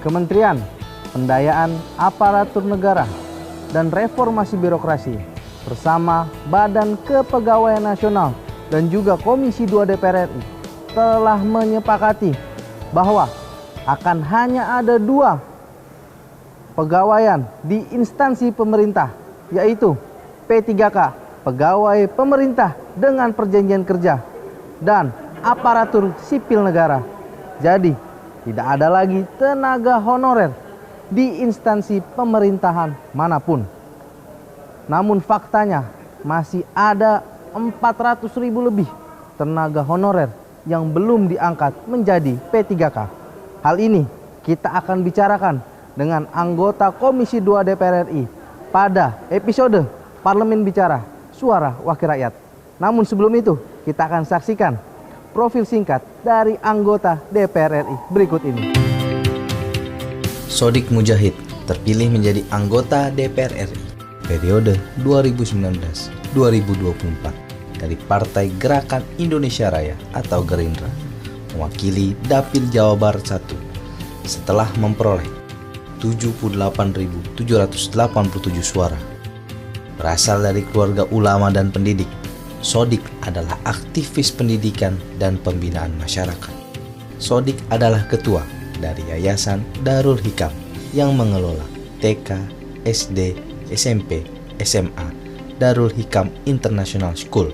Kementerian Pendayaan Aparatur Negara dan Reformasi Birokrasi bersama Badan Kepegawaian Nasional dan juga Komisi 2 DPR RI telah menyepakati bahwa akan hanya ada 2 pegawaian di instansi pemerintah, yaitu P3K, pegawai pemerintah dengan perjanjian kerja, dan aparatur sipil negara. Jadi, tidak ada lagi tenaga honorer di instansi pemerintahan manapun. Namun faktanya masih ada 400.000 lebih tenaga honorer yang belum diangkat menjadi P3K. Hal ini kita akan bicarakan dengan anggota Komisi 2 DPR RI pada episode Parlemen Bicara, Suara Wakil Rakyat. Namun sebelum itu, kita akan saksikan profil singkat dari anggota DPR RI berikut ini. Sodik Mujahid terpilih menjadi anggota DPR RI periode 2019-2024 dari Partai Gerakan Indonesia Raya atau Gerindra, mewakili Dapil Jawa Barat 1 setelah memperoleh 78.787 suara. Berasal dari keluarga ulama dan pendidik, Sodik adalah aktivis pendidikan dan pembinaan masyarakat. Sodik adalah ketua dari Yayasan Darul Hikam yang mengelola TK, SD, SMP, SMA, Darul Hikam International School,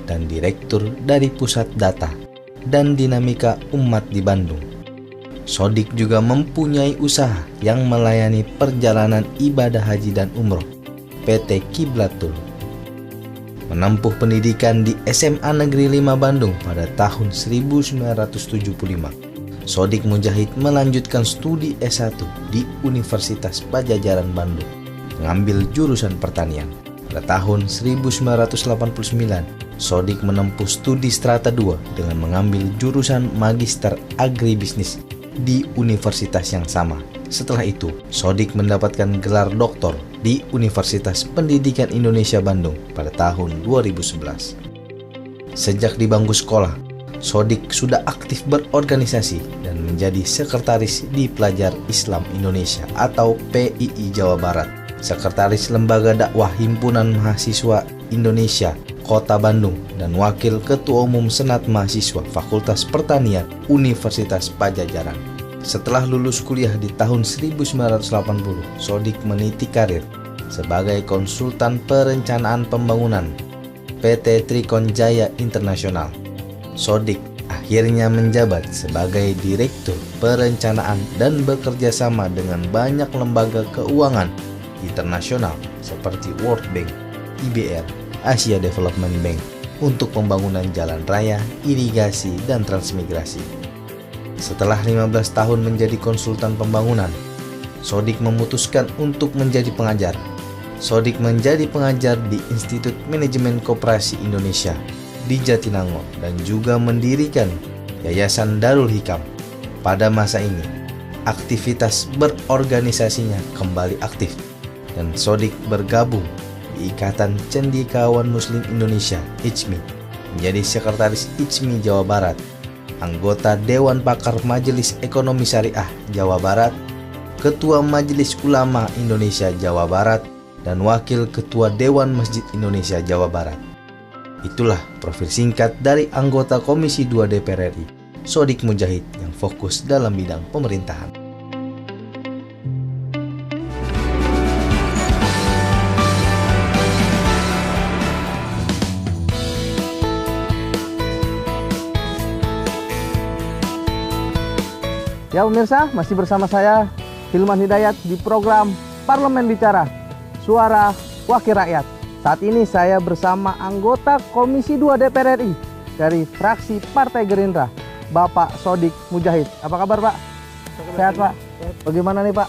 dan direktur dari Pusat Data dan Dinamika Umat di Bandung. Sodik juga mempunyai usaha yang melayani perjalanan ibadah haji dan umroh, PT Kiblatul. Menempuh pendidikan di SMA Negeri 5 Bandung pada tahun 1975. Sodik Mujahid melanjutkan studi S1 di Universitas Padjadjaran Bandung, mengambil jurusan pertanian. Pada tahun 1989, Sodik menempuh studi Strata 2 dengan mengambil jurusan Magister Agribisnis di universitas yang sama. Setelah itu, Sodik mendapatkan gelar doktor di Universitas Pendidikan Indonesia Bandung pada tahun 2011. Sejak di bangku sekolah, Sodik sudah aktif berorganisasi dan menjadi sekretaris di Pelajar Islam Indonesia atau PII Jawa Barat, sekretaris Lembaga Dakwah Himpunan Mahasiswa Indonesia Kota Bandung, dan wakil ketua umum Senat Mahasiswa Fakultas Pertanian Universitas Padjadjaran. Setelah lulus kuliah di tahun 1980, Sodik meniti karir sebagai konsultan perencanaan pembangunan PT Trikon Jaya Internasional. Sodik akhirnya menjabat sebagai direktur perencanaan dan bekerja sama dengan banyak lembaga keuangan internasional seperti World Bank, IBR, Asia Development Bank untuk pembangunan jalan raya, irigasi, dan transmigrasi. Setelah 15 tahun menjadi konsultan pembangunan, Sodik memutuskan untuk menjadi pengajar. Sodik menjadi pengajar di Institut Manajemen Koperasi Indonesia di Jatinangor dan juga mendirikan Yayasan Darul Hikam. Pada masa ini, aktivitas berorganisasinya kembali aktif dan Sodik bergabung di Ikatan Cendikawan Muslim Indonesia (ICMI), menjadi sekretaris ICMI Jawa Barat, anggota Dewan Pakar Majelis Ekonomi Syariah Jawa Barat, Ketua Majelis Ulama Indonesia Jawa Barat, dan Wakil Ketua Dewan Masjid Indonesia Jawa Barat. Itulah profil singkat dari anggota Komisi 2 DPR RI, Sodik Mujahid, yang fokus dalam bidang pemerintahan. Ya pemirsa, masih bersama saya Hilman Hidayat di program Parlemen Bicara, Suara Wakil Rakyat. Saat ini saya bersama anggota Komisi 2 DPR RI dari fraksi Partai Gerindra, Bapak Sodik Mujahid. Apa kabar Pak? Sehat Pak? Bagaimana nih Pak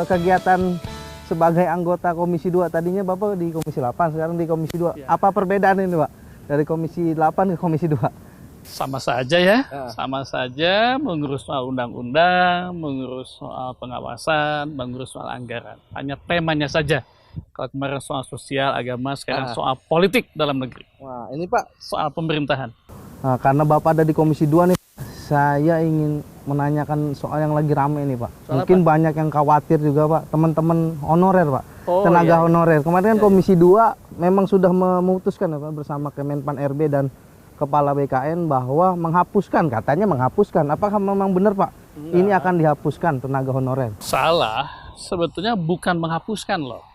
kegiatan sebagai anggota Komisi 2? Tadinya Bapak di Komisi 8, sekarang di Komisi 2. Apa perbedaan ini Pak dari Komisi 8 ke Komisi 2? Sama saja ya, sama saja mengurus soal undang-undang, mengurus soal pengawasan, mengurus soal anggaran. Hanya temanya saja. Kalau kemarin soal sosial, agama, sekarang soal politik dalam negeri. Wah, ini Pak soal pemerintahan. Nah, karena Bapak ada di Komisi 2 nih, saya ingin menanyakan soal yang lagi rame nih Pak. Soal Mungkin banyak yang khawatir juga Pak, teman-teman honorer Pak, Oh, tenaga iya. honorer. Kemarin kan Iya, Komisi 2 memang sudah memutuskan ya Pak, bersama Kemenpan RB dan Kepala BKN bahwa katanya menghapuskan. Apakah memang benar Pak? Ini akan dihapuskan tenaga honorer? Salah, sebetulnya bukan menghapuskan loh.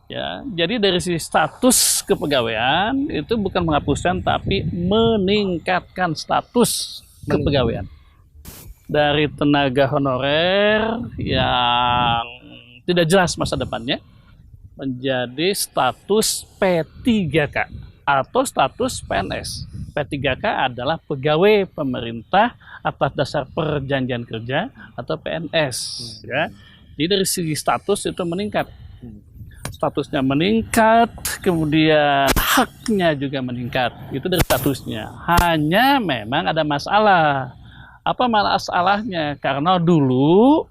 Ya, jadi dari sisi status kepegawaian itu bukan menghapuskan tapi meningkatkan status kepegawaian dari tenaga honorer yang tidak jelas masa depannya menjadi status P3K atau status PNS. P3K adalah pegawai pemerintah atas dasar perjanjian kerja atau PNS. Ya, jadi dari segi status itu meningkat. Statusnya meningkat, kemudian haknya juga meningkat. Itu dari statusnya. Hanya memang ada masalah. Apa masalahnya? Karena dulu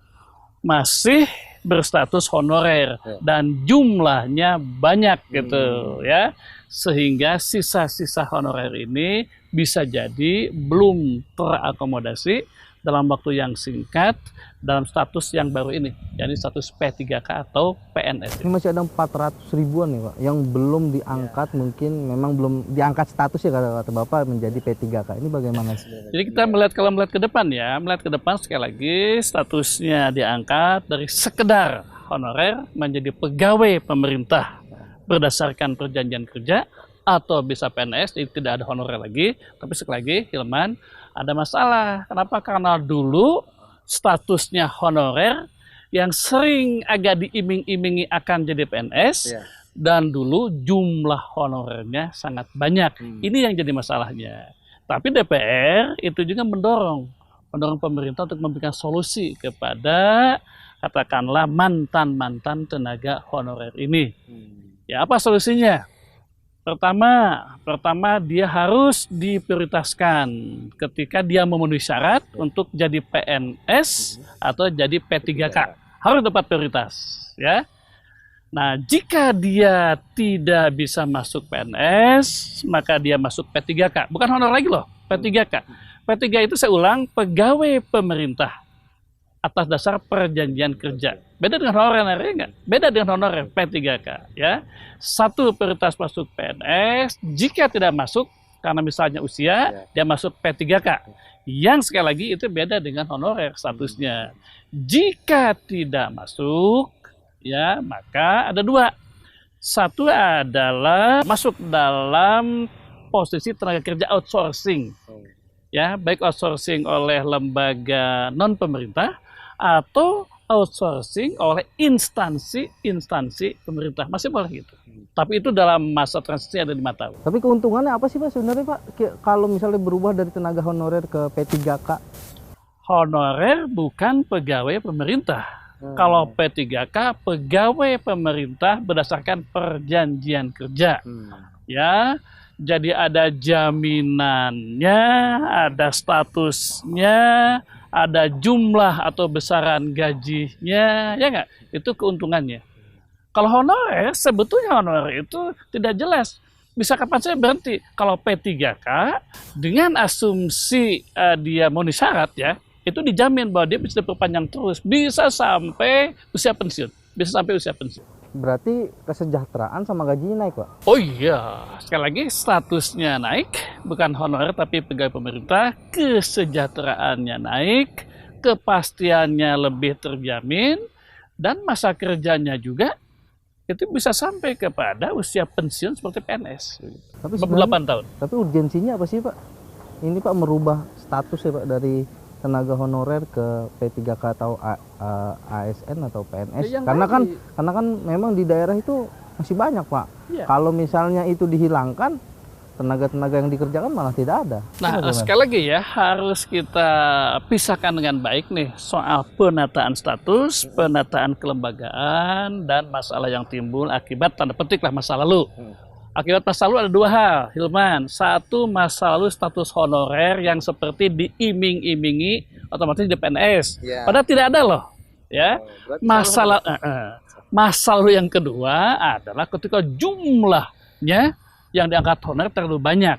masih berstatus honorer dan jumlahnya banyak gitu ya. Sehingga sisa-sisa honorer ini bisa jadi belum terakomodasi dalam waktu yang singkat dalam status yang baru ini, yakni status P3K atau PNS. Ini masih ada 400 ribuan nih Pak, yang belum diangkat, mungkin memang belum diangkat status ya kata Bapak menjadi P3K. Ini bagaimana sih? Jadi kita kalau melihat ke depan ya, melihat ke depan sekali lagi statusnya diangkat dari sekedar honorer menjadi pegawai pemerintah berdasarkan perjanjian kerja atau bisa PNS, jadi tidak ada honorer lagi. Tapi sekali lagi Hilman, ada masalah. Kenapa? Karena dulu statusnya honorer yang sering agak diiming-imingi akan jadi PNS dan dulu jumlah honorernya sangat banyak. Ini yang jadi masalahnya. Tapi DPR itu juga mendorong pemerintah untuk memberikan solusi kepada katakanlah mantan-mantan tenaga honorer ini. Ya, apa solusinya? Pertama dia harus diprioritaskan ketika dia memenuhi syarat untuk jadi PNS atau jadi P3K. Harus dapat prioritas, ya. Nah, jika dia tidak bisa masuk PNS, maka dia masuk P3K. Bukan honor lagi loh, P3K. P3 itu saya ulang, pegawai pemerintah atas dasar perjanjian kerja. Beda dengan honorer, enggak? Beda dengan honorer P3K, ya. Satu prioritas masuk PNS, jika tidak masuk karena misalnya usia, dia masuk P3K. Yang sekali lagi itu beda dengan honorer statusnya. Jika tidak masuk, ya, maka ada dua. Satu adalah masuk dalam posisi tenaga kerja outsourcing. Ya, baik outsourcing oleh lembaga non pemerintah atau outsourcing oleh instansi pemerintah, masih boleh gitu. Tapi itu dalam masa transisi ada 5 tahun. Tapi keuntungannya apa sih Pak sebenarnya Pak kalau misalnya berubah dari tenaga honorer ke P3K? Honorer bukan pegawai pemerintah. Kalau P3K pegawai pemerintah berdasarkan perjanjian kerja. Ya, jadi ada jaminannya, ada statusnya, ada jumlah atau besaran gajinya, ya nggak? Itu keuntungannya. Kalau honorer, sebetulnya honorer itu tidak jelas. Bisa kapan saya berhenti? Kalau P3K, dengan asumsi dia memenuhi syarat ya, itu dijamin bahwa dia bisa diperpanjang terus. Bisa sampai usia pensiun. Berarti kesejahteraan sama gajinya naik Pak? Oh iya, sekali lagi statusnya naik, bukan honorer tapi pegawai pemerintah, kesejahteraannya naik, kepastiannya lebih terjamin, dan masa kerjanya juga itu bisa sampai kepada usia pensiun seperti PNS. Tapi 8 tahun. Tapi urgensinya apa sih Pak? Ini Pak merubah status ya Pak dari tenaga honorer ke P3K atau ASN atau PNS. Karena kan memang di daerah itu masih banyak Pak. Ya. Kalau misalnya itu dihilangkan, tenaga-tenaga yang dikerjakan malah tidak ada. Nah, sekali lagi ya, harus kita pisahkan dengan baik nih soal penataan status, penataan kelembagaan, dan masalah yang timbul akibat tanda petik lah masa lalu. Akibat masa lalu ada 2 hal, Hilman. Satu, masa lalu status honorer yang seperti diiming-imingi otomatis di PNS. Padahal tidak ada loh. Ya. Masa lalu yang kedua adalah ketika jumlahnya yang diangkat honorer terlalu banyak.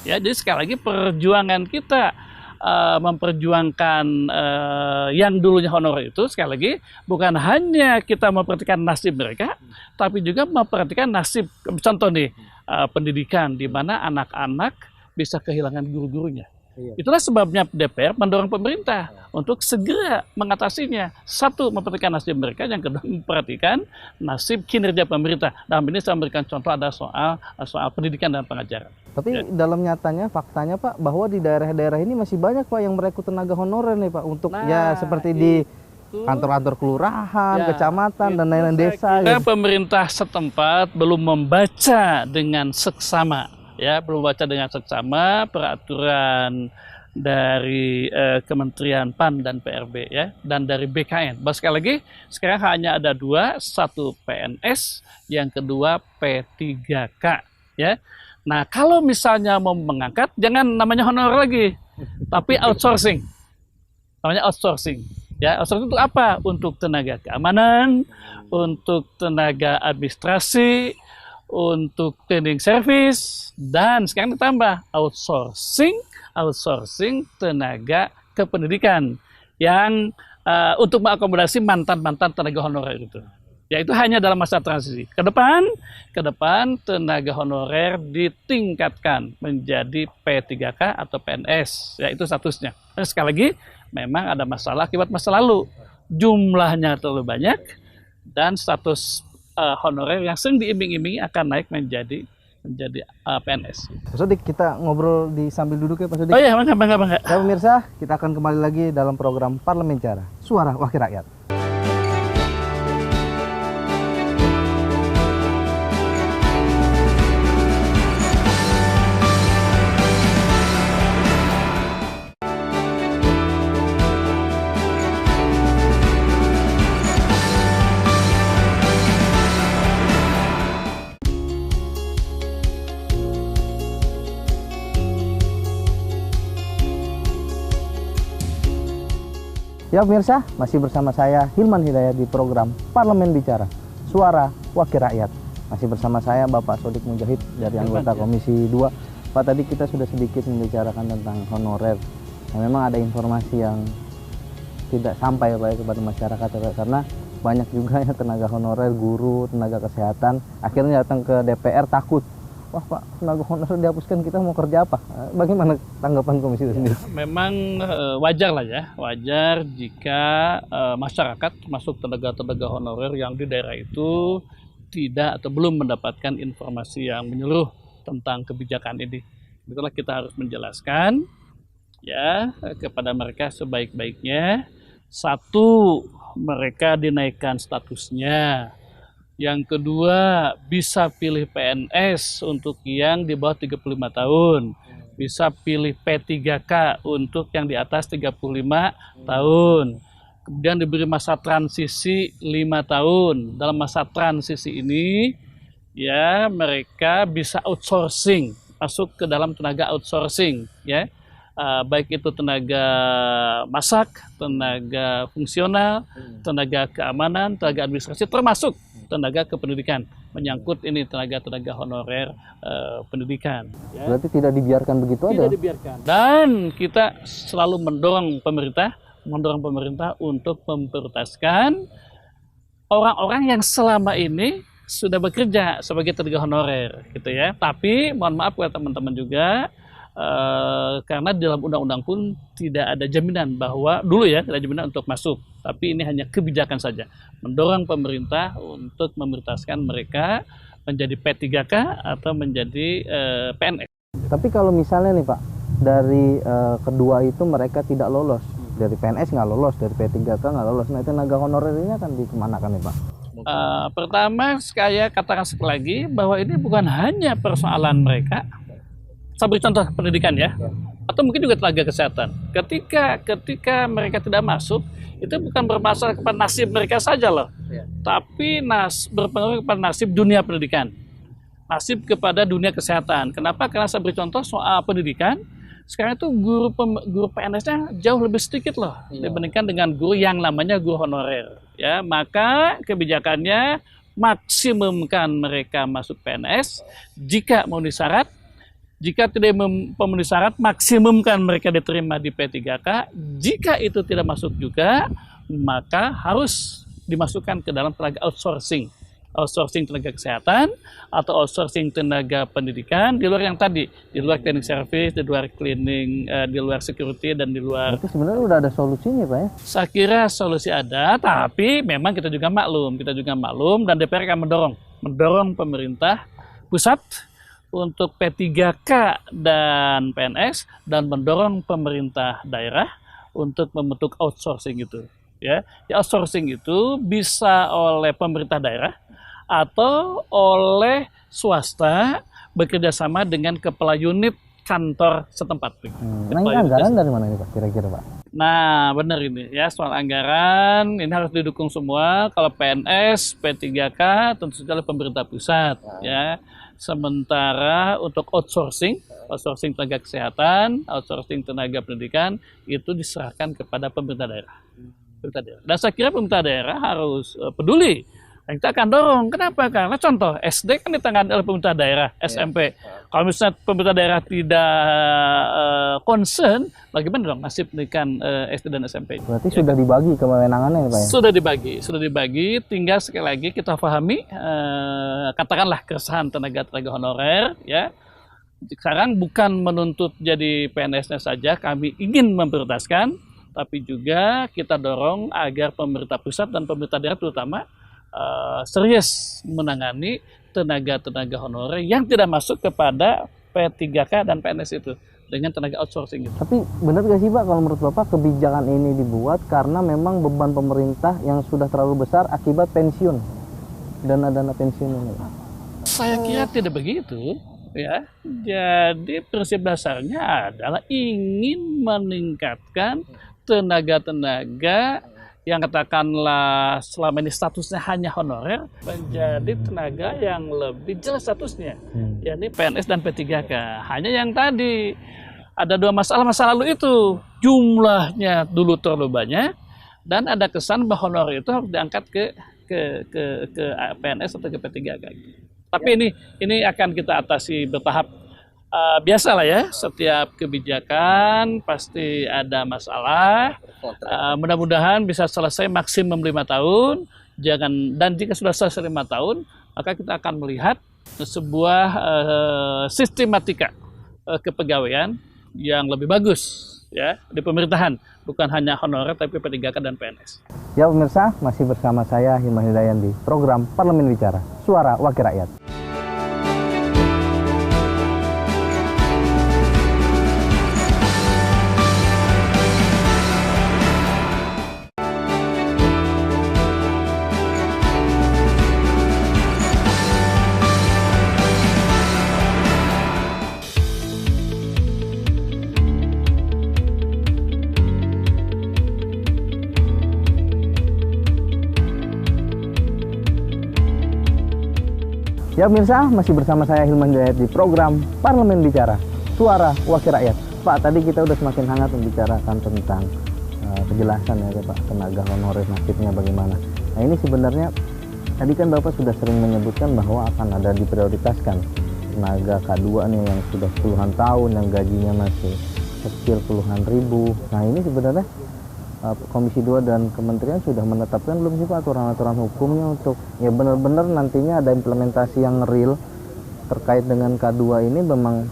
Ya, jadi sekali lagi perjuangan kita memperjuangkan yang dulunya honorer itu, sekali lagi, bukan hanya kita memperhatikan nasib mereka, tapi juga memperhatikan nasib, contoh nih, pendidikan, di mana anak-anak bisa kehilangan guru-gurunya. Itulah sebabnya DPR mendorong pemerintah untuk segera mengatasinya. Satu, memperhatikan nasib mereka. Yang kedua, memperhatikan nasib kinerja pemerintah. Dalam ini saya memberikan contoh ada soal pendidikan dan pengajaran. Tapi dalam nyatanya, faktanya Pak, bahwa di daerah-daerah ini masih banyak Pak yang merekrut tenaga honorer nih Pak. Untuk seperti di kantor-kantor kelurahan, kecamatan, dan lain-lain desa. Pemerintah setempat belum membaca dengan seksama. Belum baca dengan seksama peraturan dari Kementerian PAN dan PRB dan dari BKN. Sekali lagi, sekarang hanya ada dua, satu PNS, yang kedua P3K. Nah, kalau misalnya mau mengangkat, jangan namanya honorer lagi, tapi outsourcing. Namanya outsourcing. Outsourcing untuk apa? Untuk tenaga keamanan, untuk tenaga administrasi, untuk cleaning service, dan sekarang ditambah outsourcing tenaga kependidikan yang untuk mengakomodasi mantan-mantan tenaga honorer itu. Itu hanya dalam masa transisi. Ke depan tenaga honorer ditingkatkan menjadi P3K atau PNS. Itu statusnya. Dan sekali lagi, memang ada masalah akibat masa lalu. Jumlahnya terlalu banyak dan status honorer yang sering diiming-imingi akan naik menjadi PNS. Pak Sodik, kita ngobrol di sambil duduk ya Pak Sodik. Oh iya, bangga. Ya pemirsa, kita akan kembali lagi dalam program Parlemen Bicara, Suara Wakil Rakyat. Ya pemirsa, masih bersama saya Hilman Hidayat di program Parlemen Bicara, Suara Wakil Rakyat. Masih bersama saya Bapak Sodik Mujahid dari anggota Komisi 2. Pak, tadi kita sudah sedikit membicarakan tentang honorer. Nah, memang ada informasi yang tidak sampai Pak kepada masyarakat karena banyak juga ya tenaga honorer, guru, tenaga kesehatan akhirnya datang ke DPR takut. Wah Pak, tenaga honorer dihapuskan, kita mau kerja apa? Bagaimana tanggapan komisi itu sendiri? Memang wajar lah ya, wajar jika masyarakat termasuk tenaga-tenaga honorer yang di daerah itu tidak atau belum mendapatkan informasi yang menyeluruh tentang kebijakan ini. Itulah kita harus menjelaskan kepada mereka sebaik-baiknya. Satu, mereka dinaikkan statusnya. Yang kedua, bisa pilih PNS untuk yang di bawah 35 tahun. Bisa pilih P3K untuk yang di atas 35 tahun. Kemudian diberi masa transisi 5 tahun. Dalam masa transisi ini, mereka bisa outsourcing, masuk ke dalam tenaga outsourcing. Baik itu tenaga masak, tenaga fungsional, tenaga keamanan, tenaga administrasi, termasuk tenaga kependidikan, menyangkut ini tenaga honorer pendidikan. Berarti tidak dibiarkan begitu aja? Tidak dibiarkan. Dan kita selalu mendorong pemerintah untuk memprioritaskan orang-orang yang selama ini sudah bekerja sebagai tenaga honorer, gitu ya. Tapi mohon maaf buat teman-teman juga, karena di dalam undang-undang pun tidak ada jaminan bahwa tidak ada jaminan untuk masuk, tapi ini hanya kebijakan saja, mendorong pemerintah untuk memprioritaskan mereka menjadi P3K atau menjadi PNS. Tapi kalau misalnya nih Pak, dari kedua itu mereka tidak lolos, dari PNS nggak lolos, dari P3K nggak lolos, nah itu tenaga honorer ini akan dikemanakan nih Pak? Pertama, saya katakan sekali lagi bahwa ini bukan hanya persoalan mereka. Saya beri contoh pendidikan atau mungkin juga tenaga kesehatan. Ketika mereka tidak masuk, itu bukan bermasalah kepada nasib mereka saja loh, tapi berpengaruh kepada nasib dunia pendidikan, nasib kepada dunia kesehatan. Kenapa? Karena saya beri contoh soal pendidikan. Sekarang itu guru PNS-nya jauh lebih sedikit loh dibandingkan dengan guru yang namanya guru honorer. Maka kebijakannya maksimumkan mereka masuk PNS. Jika memenuhi syarat, Jika tidak memenuhi syarat, maksimumkan mereka diterima di P3K. Jika itu tidak masuk juga, maka harus dimasukkan ke dalam tenaga outsourcing. Outsourcing tenaga kesehatan atau outsourcing tenaga pendidikan di luar yang tadi, di luar cleaning service, di luar cleaning, di luar security, dan di luar. Berarti sebenarnya udah ada solusinya Pak ya? Saya kira solusi ada, tapi memang kita juga maklum dan DPR akan mendorong pemerintah pusat untuk P3K dan PNS dan mendorong pemerintah daerah untuk membentuk outsourcing itu. Ya, outsourcing itu bisa oleh pemerintah daerah atau oleh swasta bekerja sama dengan kepala unit kantor setempat. Nah, ini anggaran dari mana nih Pak kira-kira Pak? Nah, benar ini ya, soal anggaran ini harus didukung semua. Kalau PNS, P3K tentu saja oleh pemerintah pusat ya. Sementara untuk outsourcing tenaga kesehatan, outsourcing tenaga pendidikan itu diserahkan kepada pemerintah daerah. Dan saya kira pemerintah daerah harus peduli. Dan kita akan dorong. Kenapa? Karena contoh SD kan ditangani oleh pemerintah daerah, SMP. Kalau misalnya pemerintah daerah tidak concern, bagaimana dong nasib pendidikan SD dan SMP? Berarti sudah dibagi kewenangannya ya Pak ya? Sudah dibagi. Tinggal sekali lagi kita pahami, katakanlah keresahan tenaga honorer, ya. Sekarang bukan menuntut jadi PNS-nya saja, kami ingin memprioritaskan, tapi juga kita dorong agar pemerintah pusat dan pemerintah daerah terutama serius menangani tenaga honorer yang tidak masuk kepada P3K dan PNS itu dengan tenaga outsourcing itu. Tapi benar gak sih Pak kalau menurut Bapak kebijakan ini dibuat karena memang beban pemerintah yang sudah terlalu besar akibat pensiun, dana pensiun ini? Saya kira tidak begitu. Ya, jadi prinsip dasarnya adalah ingin meningkatkan tenaga yang katakanlah selama ini statusnya hanya honorer menjadi tenaga yang lebih jelas statusnya, yakni PNS dan P3K. Hanya yang tadi ada dua masalah masa lalu itu, jumlahnya dulu terlalu banyak dan ada kesan bahwa honorer itu harus diangkat ke PNS atau ke P3K. Tapi ini akan kita atasi bertahap. Biasalah ya, setiap kebijakan pasti ada masalah. Mudah-mudahan bisa selesai maksimum 5 tahun. Dan jika sudah selesai 5 tahun, maka kita akan melihat sebuah sistematika kepegawaian yang lebih bagus ya di pemerintahan, bukan hanya honorer tapi P3K dan PNS. Ya pemirsa, masih bersama saya Hilman Hidayat di program Parlemen Bicara, Suara Wakil Rakyat. Ya pemirsa, masih bersama saya Hilman Hidayat di program Parlemen Bicara, Suara Wakil Rakyat. Pak, tadi kita udah semakin hangat membicarakan tentang kejelasan ya Pak, tenaga honorer nasibnya bagaimana. Nah ini sebenarnya, tadi kan Bapak sudah sering menyebutkan bahwa akan ada diprioritaskan tenaga K2 nih yang sudah puluhan tahun, yang gajinya masih kecil puluhan ribu. Nah ini sebenarnya Komisi 2 dan Kementerian sudah menetapkan belum sih Pak aturan-aturan hukumnya untuk ya benar-benar nantinya ada implementasi yang real terkait dengan K2 ini memang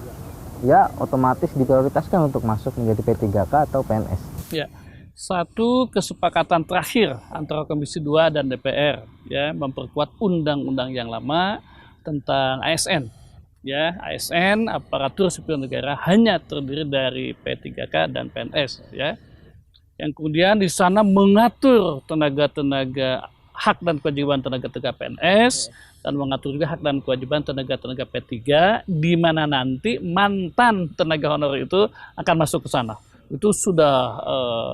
ya otomatis diprioritaskan untuk masuk menjadi P3K atau PNS? Ya, satu kesepakatan terakhir antara Komisi 2 dan DPR ya memperkuat undang-undang yang lama tentang ASN. Ya, ASN aparatur sipil negara hanya terdiri dari P3K dan PNS ya. Yang kemudian di sana mengatur tenaga hak dan kewajiban tenaga PNS dan mengatur juga hak dan kewajiban tenaga P3 di mana nanti mantan tenaga honorer itu akan masuk ke sana. Itu sudah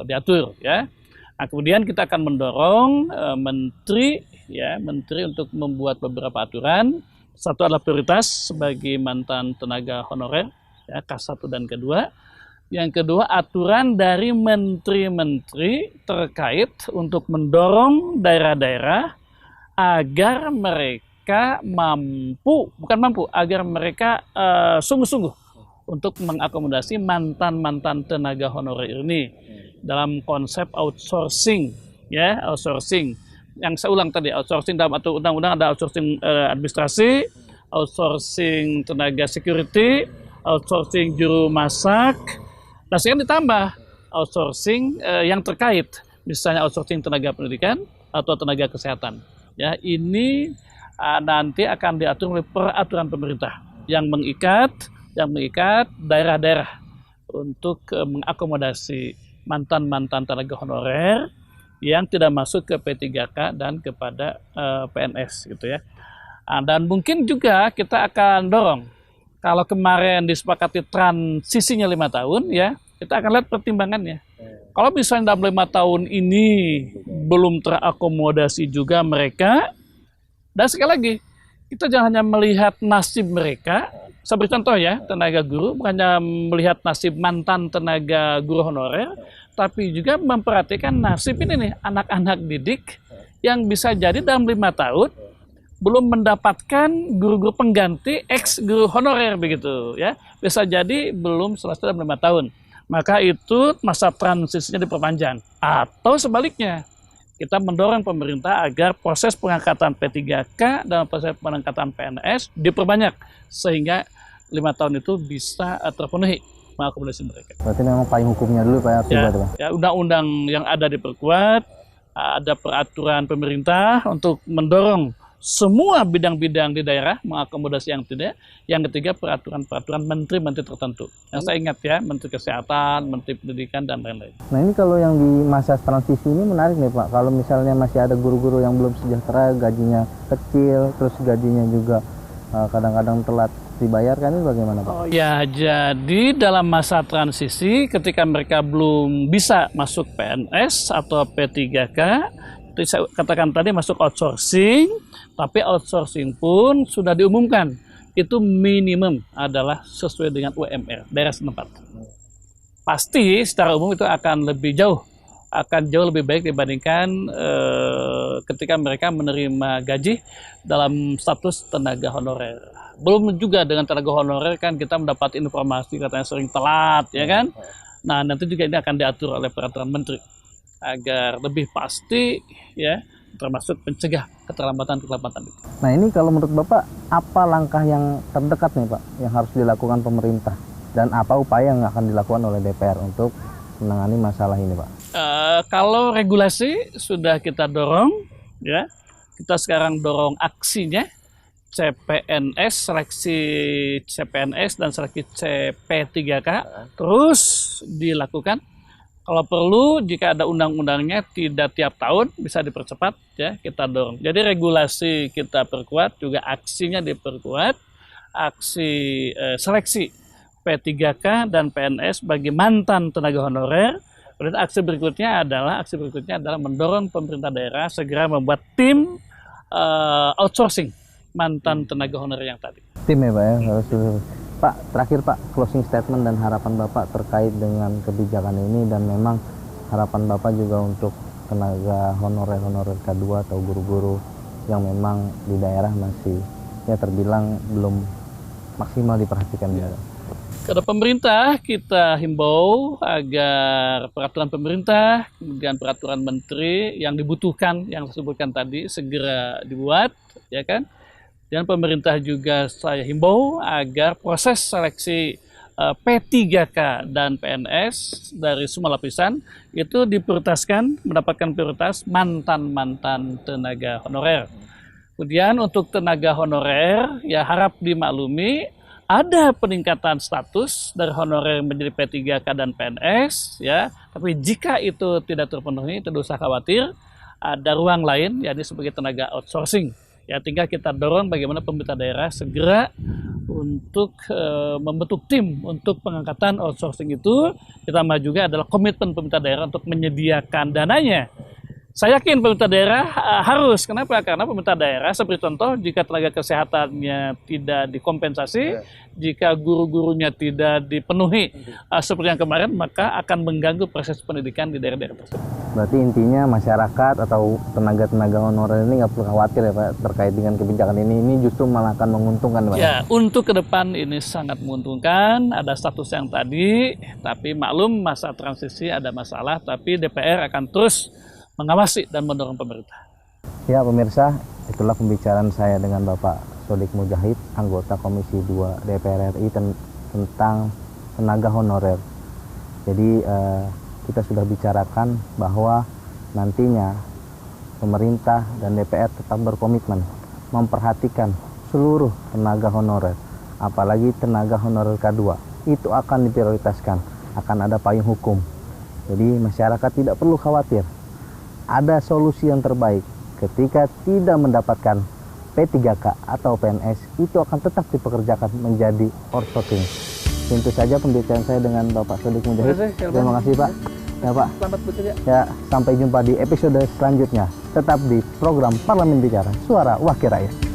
diatur ya. Nah, kemudian kita akan mendorong menteri untuk membuat beberapa aturan. Satu adalah prioritas sebagai mantan tenaga honorer ya, K1 dan K2. Yang kedua, aturan dari menteri-menteri terkait untuk mendorong daerah-daerah agar mereka agar mereka sungguh-sungguh untuk mengakomodasi mantan-mantan tenaga honorer ini dalam konsep outsourcing, ya, outsourcing. Yang saya ulang tadi, outsourcing dalam atau undang-undang ada outsourcing administrasi, outsourcing tenaga security, outsourcing juru masak. Nah, sekarang ditambah outsourcing yang terkait, misalnya outsourcing tenaga pendidikan atau tenaga kesehatan. Ya, ini nanti akan diatur oleh peraturan pemerintah yang mengikat daerah-daerah untuk mengakomodasi mantan-mantan tenaga honorer yang tidak masuk ke P3K dan kepada PNS gitu ya. Dan mungkin juga kita akan dorong, kalau kemarin disepakati transisinya 5 tahun ya, kita akan lihat pertimbangannya. Kalau misalnya dalam 5 tahun ini belum terakomodasi juga mereka, dan sekali lagi, kita jangan hanya melihat nasib mereka. Saya beri contoh ya, tenaga guru, bukan hanya melihat nasib mantan tenaga guru honorer, tapi juga memperhatikan nasib ini nih, anak-anak didik yang bisa jadi dalam 5 tahun belum mendapatkan guru-guru pengganti ex guru honorer begitu ya. Bisa jadi belum selesai dalam 5 tahun. Maka itu masa transisinya diperpanjang. Atau sebaliknya, kita mendorong pemerintah agar proses pengangkatan P3K dan proses pengangkatan PNS diperbanyak sehingga 5 tahun itu bisa terpenuhi mengakomodasi mereka. Berarti memang payung hukumnya dulu Pak ya, ya, undang-undang yang ada diperkuat, ada peraturan pemerintah untuk mendorong semua bidang-bidang di daerah mengakomodasi yang tidak. Yang ketiga, peraturan-peraturan menteri-menteri tertentu. Yang saya ingat ya, Menteri Kesehatan, Menteri Pendidikan, dan lain-lain. Nah ini kalau yang di masa transisi ini menarik nih Pak. Kalau misalnya masih ada guru-guru yang belum sejahtera, gajinya kecil, terus gajinya juga kadang-kadang telat dibayarkan, ini bagaimana Pak? Oh ya, jadi dalam masa transisi ketika mereka belum bisa masuk PNS atau P3K, itu saya katakan tadi masuk outsourcing, tapi outsourcing pun sudah diumumkan itu minimum adalah sesuai dengan UMR daerah setempat. Pasti secara umum itu akan jauh lebih baik dibandingkan ketika mereka menerima gaji dalam status tenaga honorer. Belum juga dengan tenaga honorer kan kita mendapat informasi katanya sering telat ya kan. Nah nanti juga ini akan diatur oleh peraturan menteri agar lebih pasti ya, termasuk pencegah keterlambatan itu. Nah ini kalau menurut Bapak apa langkah yang terdekat nih Pak yang harus dilakukan pemerintah dan apa upaya yang akan dilakukan oleh DPR untuk menangani masalah ini Pak? Kalau regulasi sudah kita dorong ya, kita sekarang dorong aksinya CPNS, seleksi CPNS dan seleksi CP3K terus dilakukan. Kalau perlu, jika ada undang-undangnya tidak tiap tahun bisa dipercepat ya, kita dorong. Jadi regulasi kita perkuat, juga aksinya diperkuat, aksi seleksi P3K dan PNS bagi mantan tenaga honorer. Kemudian aksi berikutnya adalah mendorong pemerintah daerah segera membuat tim outsourcing mantan tenaga honorer yang tadi. Tim ya Pak ya, Pak, terakhir Pak, closing statement dan harapan Bapak terkait dengan kebijakan ini dan memang harapan Bapak juga untuk tenaga honorer K2 atau guru-guru yang memang di daerah masih ya terbilang belum maksimal diperhatikan. Ya. Kepada pemerintah kita himbau agar peraturan pemerintah kemudian peraturan menteri yang dibutuhkan yang disebutkan tadi segera dibuat ya kan. Dan pemerintah juga saya himbau agar proses seleksi P3K dan PNS dari semua lapisan itu diprioritaskan, mendapatkan prioritas mantan-mantan tenaga honorer. Kemudian untuk tenaga honorer ya harap dimaklumi ada peningkatan status dari honorer menjadi P3K dan PNS ya. Tapi jika itu tidak terpenuhi, tidak usah khawatir, ada ruang lain yakni sebagai tenaga outsourcing. Ya, tinggal kita dorong bagaimana pemerintah daerah segera untuk membentuk tim untuk pengangkatan outsourcing itu. Ditambah juga adalah komitmen pemerintah daerah untuk menyediakan dananya Saya yakin pemerintah daerah harus. Kenapa? Karena pemerintah daerah seperti contoh jika tenaga kesehatannya tidak dikompensasi, jika guru-gurunya tidak dipenuhi seperti yang kemarin, maka akan mengganggu proses pendidikan di daerah-daerah tersebut. Berarti intinya masyarakat atau tenaga-tenaga honorer ini nggak perlu khawatir ya Pak terkait dengan kebijakan ini justru malah akan menguntungkan Pak. Ya, untuk ke depan ini sangat menguntungkan. Ada status yang tadi, tapi maklum masa transisi ada masalah, tapi DPR akan terus mengawasi dan mendorong pemerintah. Ya pemirsa, itulah pembicaraan saya dengan Bapak Sodik Mujahid, anggota Komisi 2 DPR RI tentang tenaga honorer. Jadi kita sudah bicarakan bahwa nantinya pemerintah dan DPR tetap berkomitmen memperhatikan seluruh tenaga honorer, apalagi tenaga honorer K2. Itu akan diprioritaskan, akan ada payung hukum. Jadi masyarakat tidak perlu khawatir. Ada solusi yang terbaik ketika tidak mendapatkan P3K atau PNS, itu akan tetap dipekerjakan menjadi outsourcing. Tentu saja pembicaraan saya dengan Bapak Sodik Mujahid. Terima kasih Pak. Ya Pak. Selamat bekerja. Ya, sampai jumpa di episode selanjutnya. Tetap di program Parlemen Bicara, Suara Wakil Rakyat.